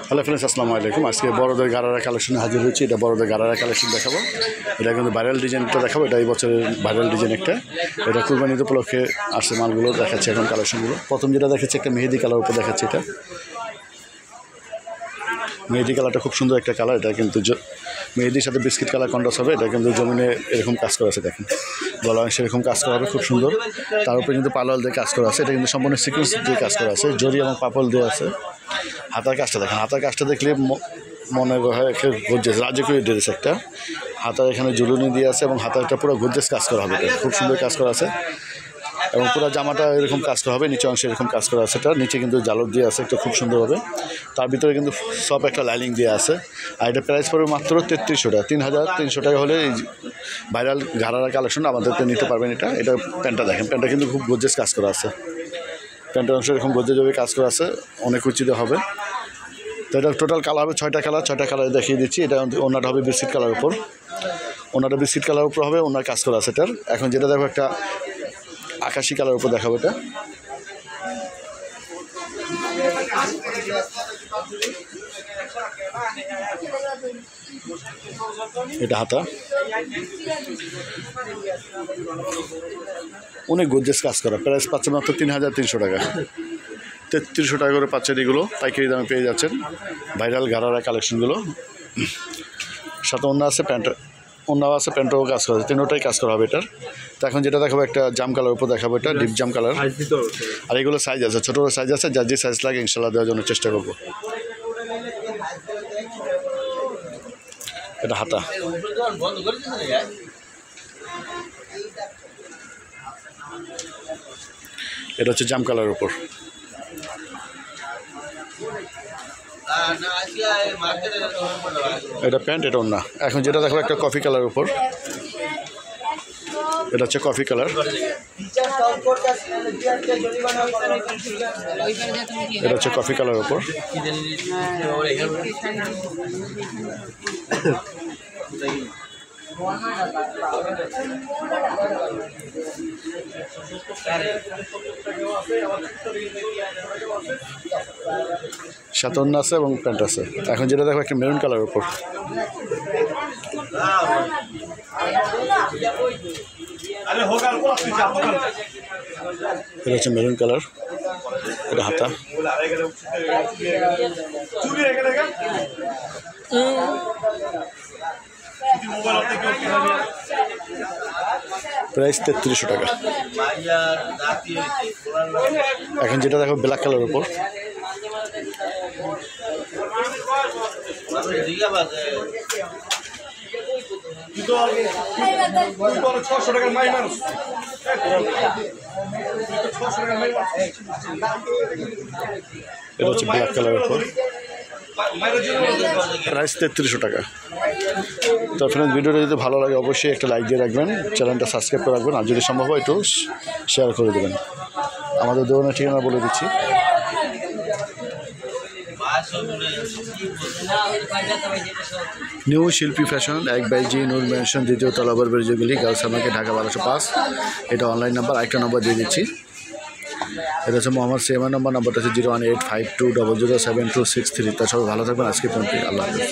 Hello friends, আসসালামু আলাইকুম। আজকে বড়দের গারারা কালেকশনে হাজির হয়েছি। এটা বড়দের গারারা কালেকশন দেখাবো। এটা কিন্তু ভাইরাল ডিজাইনটা দেখাবো। এটা এই বছরের ভাইরাল ডিজাইন একটা। এটা কুরবানির উপলক্ষে আসছে মালগুলো দেখাচ্ছে এখন কালেকশনগুলো। প্রথম যেটা দেখাচ্ছে একটা মেহেদি কালার উপর দেখাচ্ছে। এটা মেহেদি কালারটা খুব সুন্দর একটা কালার। এটা কিন্তু মেহেদির সাথে বিস্কিট কালার কন্ট্রাস্ট হবে। এটা কিন্তু জমিনে এরকম কাজ করা আছে, দেখেন গলা অংশে এরকম কাজ করা হবে, খুব সুন্দর। তার উপরে কিন্তু পালোয়াল দিয়ে কাজ করা আছে। এটা কিন্তু সম্পূর্ণ সিকোয়েন্স দিয়ে কাজ করা আছে, জরি এবং পাপল দিয়ে আছে। হাতার কাজটা দেখেন, হাতার কাজটা দেখলে মনে হয় গর্জেস রাজকীয় ড্রেস একটা। হাতার এখানে ঝুলুনি দিয়ে আছে এবং হাতারটা পুরো গর্জেস কাজ করা হবে। খুব সুন্দর কাজ করা আছে এবং পুরো জামাটা এরকম কাজ করা হবে। নিচে অংশে এরকম কাজ করা আছে। এটা নিচে কিন্তু জালর দিয়ে আছে একটা খুব সুন্দর হবে। তার ভিতরে কিন্তু সব একটা লাইনিং দিয়ে আছে। আর এটা প্রাইস পড়বে মাত্র 3300 টাকা। 3300 টাকা হলে এই ভাইরাল ঘাড়ারা কালেকশন আমাদেরকে নিতে পারবেন। এটা প্যান্টটা দেখেন, প্যান্টটা কিন্তু খুব গর্জেস কাজ করা আছে। প্যান্টের অংশ এরকম গর্জেসভাবে কাজ করা আছে, অনেক উচিত হবে। তো এটা টোটাল কালার হবে 6টা কালার দেখিয়ে দিচ্ছি। এটা ওনাটা হবে বিস্কিট কালার উপর, ওনাটা বিস্কিট কালার উপর হবে, ওনার কাজ করা আছে এটার। এখন যেটা দেখো একটা আকাশি কালার উপর দেখাবো। এটা হাতা অনেক গর্জেস কাজ করা। প্রাইস পাচ্ছেন মাত্র 3300 টাকা। 3300 টাকা করে পাচ্ছেন। এগুলো পাইকারি দামে পেয়ে যাচ্ছেন ভাইরাল ঘাড়ারা কালেকশনগুলো। সাথে অন্য আছে, অন্য আছে, প্যান্টও কাজ করা আছে, তিনটাই কাজ করা হবে এটার। তো এখন যেটা দেখাবো একটা জাম কালার উপর দেখাবো। এটা ডিপ জাম কালার। আর এগুলো সাইজ আছে, ছোটো সাইজ আছে, যার যে সাইজ লাগে ইনশাল্লাহ দেওয়ার জন্য চেষ্টা করবো। এটা হাতা, এটা হচ্ছে জাম কালার উপর। এটা প্যান্ট, এটা ওন্না। এখন যেটা দেখো একটা কফি কালার উপর, এটা হচ্ছে কফি কালার। এটা হচ্ছে কফি কালার উপর। সাথে অন্য আছে এবং প্যান্ট আছে। এখন যেটা দেখো একটা মেরুন কালার উপর, এটা হচ্ছে মেরুন কালার। এটা হাতা, প্রাইস 3300 টাকা। এখন যেটা দেখো ব্ল্যাক কালার উপর, এটা হচ্ছে ব্ল্যাক কালারের উপর, প্রাইস 3300 টাকা। তো ফ্রেন্ডস, ভিডিওটা যদি ভালো লাগে অবশ্যই একটা লাইক দিয়ে রাখবেন, চ্যানেলটা সাবস্ক্রাইব করে রাখবেন, আর যদি সম্ভব হয় একটু শেয়ার করে দেবেন। আমাদের দোকানের ঠিকানা বলে দিচ্ছি। নিউ শিল্পী ফ্যাশন, 1/G নূর ম্যানশন, 2য় তলা, বরবেরিজগুলি, গার্লস মার্কেট, ঢাকা 1205। এটা অনলাইন নাম্বার। আরেকটা নাম্বার দিয়ে দিচ্ছি, এটা হচ্ছে মোহাম্মদ সেমান নাম্বারটা হচ্ছে 01852007263। তা সবাই ভালো থাকবেন। আজকে পর্যন্ত আল্লাহ হাফেজ।